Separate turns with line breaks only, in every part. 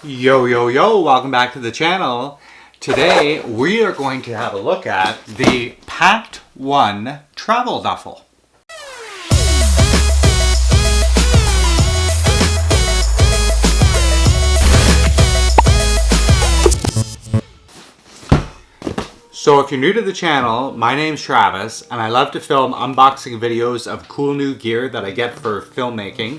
Yo, welcome back to the channel. Today we are going to have a look at the PAKT 1 travel duffel. So if you're new to the channel, my name's Travis and I love to film unboxing videos of cool new gear that I get for filmmaking.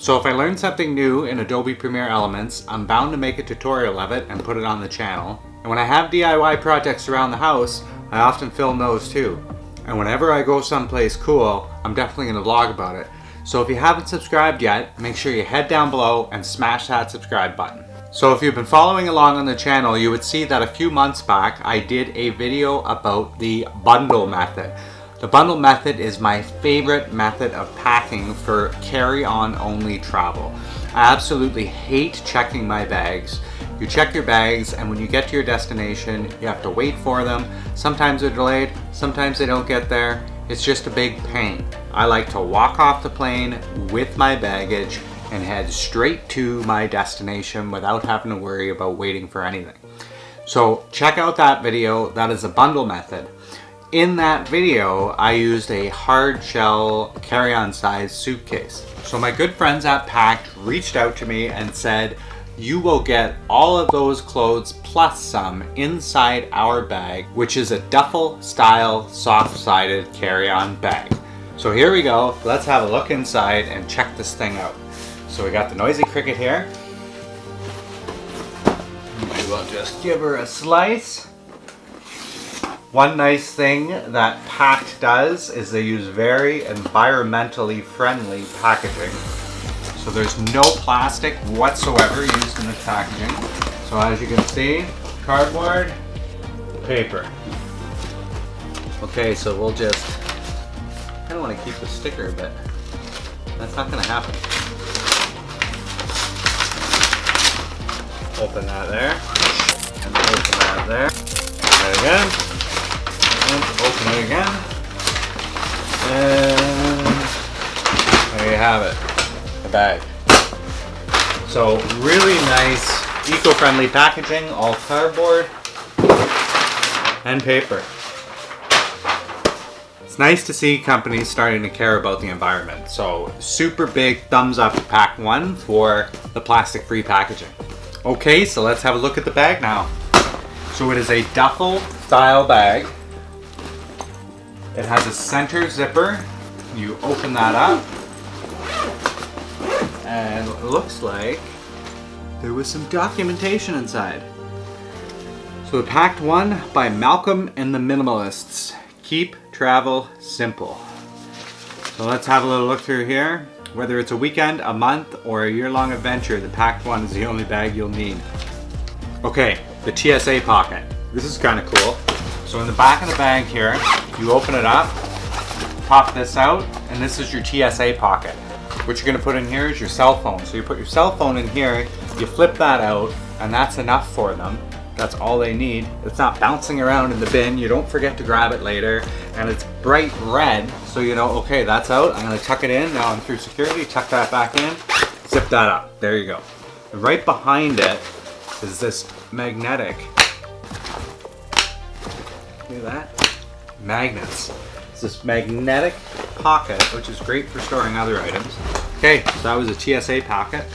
So if I learn something new in Adobe Premiere Elements, I'm bound to make a tutorial of it and put it on the channel. And when I have DIY projects around the house, I often film those too. And whenever I go someplace cool, I'm definitely going to vlog about it. So if you haven't subscribed yet, make sure you head down below and smash that subscribe button. So if you've been following along on the channel, you would see that a few months back I did a video about the bundle method. The bundle method is my favorite method of packing for carry-on only travel. I absolutely hate checking my bags. You check your bags and when you get to your destination, you have to wait for them. Sometimes they're delayed, sometimes they don't get there. It's just a big pain. I like to walk off the plane with my baggage and head straight to my destination without having to worry about waiting for anything. So check out that video. That is a bundle method. In that video, I used a hard shell carry-on size suitcase. So my good friends at PAKT reached out to me and said, you will get all of those clothes plus some inside our bag, which is a duffel style soft-sided carry-on bag. So here we go. Let's have a look inside and check this thing out. So we got the noisy cricket here. We will just give her a slice. One nice thing that PAKT does is they use very environmentally friendly packaging. So there's no plastic whatsoever used in the packaging. So as you can see, cardboard, paper. Okay, so we'll just, I don't want to keep the sticker, but that's not going to happen. Open that there, and open that there. There again. And open it again, and there you have it, the bag. So really nice eco-friendly packaging, all cardboard and paper. It's nice to see companies starting to care about the environment. So super big thumbs up to PAKT 1 for the plastic-free packaging. Okay, so let's have a look at the bag now. So it is a duffel style bag. It has a center zipper. You open that up and it looks like there was some documentation inside. So the PAKT 1 by Malcolm and the Minimalists. Keep travel simple. So let's have a little look through here. Whether it's a weekend, a month, or a year-long adventure, the PAKT 1 is the only bag you'll need. Okay, the TSA pocket. This is kind of cool. So in the back of the bag here, you open it up, pop this out, and this is your TSA pocket. What you're gonna put in here is your cell phone. So you put your cell phone in here, you flip that out, and that's enough for them. That's all they need. It's not bouncing around in the bin. You don't forget to grab it later. And it's bright red, so you know, okay, that's out. I'm gonna tuck it in. Now I'm through security, tuck that back in, zip that up. There you go. And right behind it is this magnetic, look at that, magnets. It's this magnetic pocket, which is great for storing other items. Okay, so that was a TSA pocket.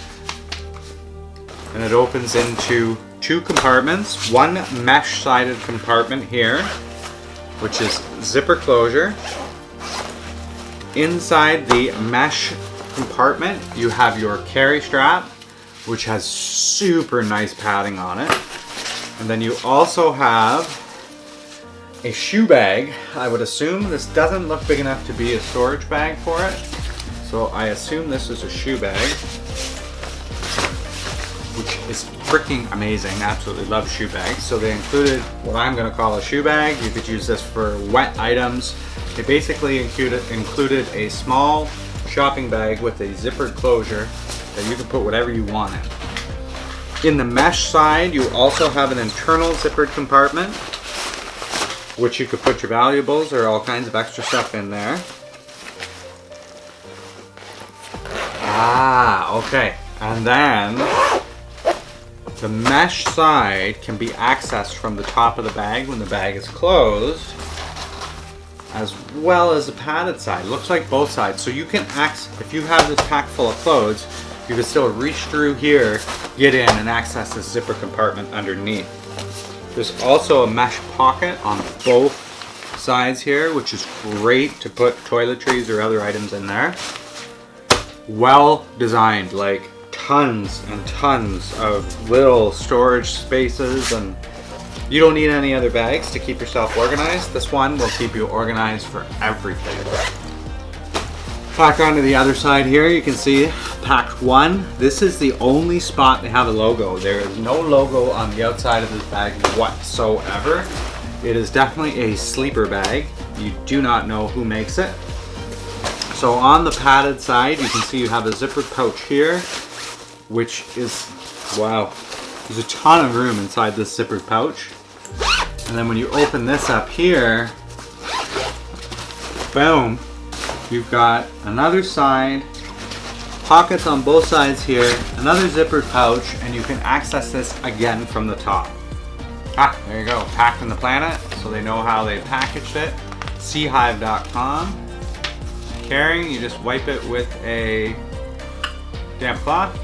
And it opens into two compartments. One mesh-sided compartment here, which is zipper closure. Inside the mesh compartment, you have your carry strap, which has super nice padding on it. And then you also have a shoe bag. I would assume this doesn't look big enough to be a storage bag for it. So I assume this is a shoe bag, which is freaking amazing. Absolutely love shoe bags. So they included what I'm gonna call a shoe bag. You could use this for wet items. They basically included a small shopping bag with a zippered closure that you can put whatever you want in. In the mesh side, you also have an internal zippered compartment, which you could put your valuables or all kinds of extra stuff in there. Ah, okay. And then The mesh side can be accessed from the top of the bag when the bag is closed, as well as the padded side. Looks like both sides. So you can if you have this pack full of clothes, you can still reach through here, get in, and access this zipper compartment underneath. There's also a mesh pocket on both sides here, which is great to put toiletries or other items in there. Well designed, like tons and tons of little storage spaces, and you don't need any other bags to keep yourself organized. This one will keep you organized for everything. Back onto the other side here, you can see PAKT 1. This is the only spot they have a logo. There is no logo on the outside of this bag whatsoever. It is definitely a sleeper bag. You do not know who makes it. So on the padded side, you can see you have a zippered pouch here, which is, wow, there's a ton of room inside this zippered pouch. And then when you open this up here, boom, you've got another side, pockets on both sides here, another zippered pouch, and you can access this again from the top. Ah, there you go, Packed in the Planet, so they know how they packaged it. Seahive.com. Carrying, you just wipe it with a damp cloth.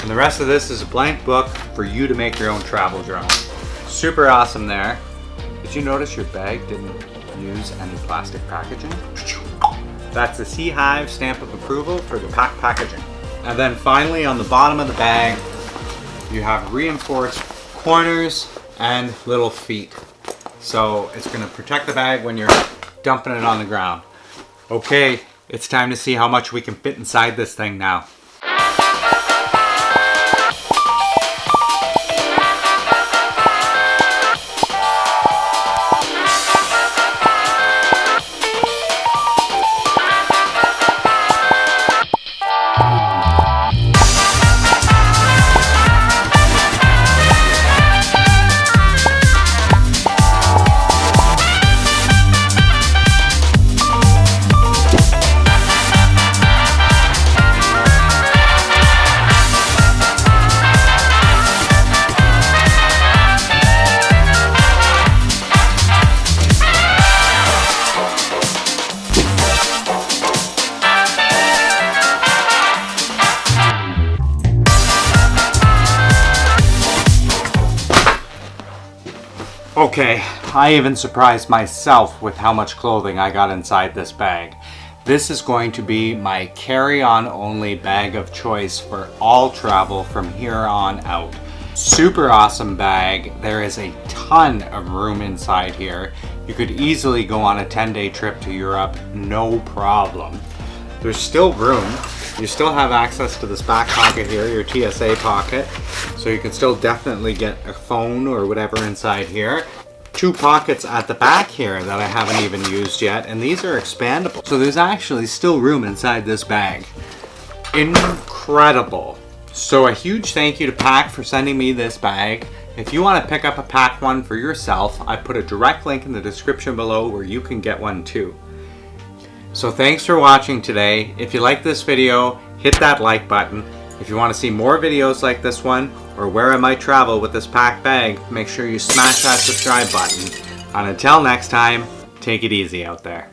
And the rest of this is a blank book for you to make your own travel journal. Super awesome there. Did you notice your bag didn't use any plastic packaging? That's the Seahive stamp of approval for the PAKT packaging. And then finally on the bottom of the bag, you have reinforced corners and little feet. So it's going to protect the bag when you're dumping it on the ground. Okay, it's time to see how much we can fit inside this thing now. Okay, I even surprised myself with how much clothing I got inside this bag. This is going to be my carry-on only bag of choice for all travel from here on out. Super awesome bag. There is a ton of room inside here. You could easily go on a 10-day trip to Europe, no problem. There's still room. You still have access to this back pocket here, your TSA pocket. So you can still definitely get a phone or whatever inside here. Two pockets at the back here that I haven't even used yet, and these are expandable. So there's actually still room inside this bag. Incredible. So a huge thank you to PAKT for sending me this bag. If you want to pick up a PAKT one for yourself, I put a direct link in the description below where you can get one too. So thanks for watching today. If you like this video, hit that like button. If you want to see more videos like this one, or where I might travel with this PAKT bag, make sure you smash that subscribe button. And until next time, take it easy out there.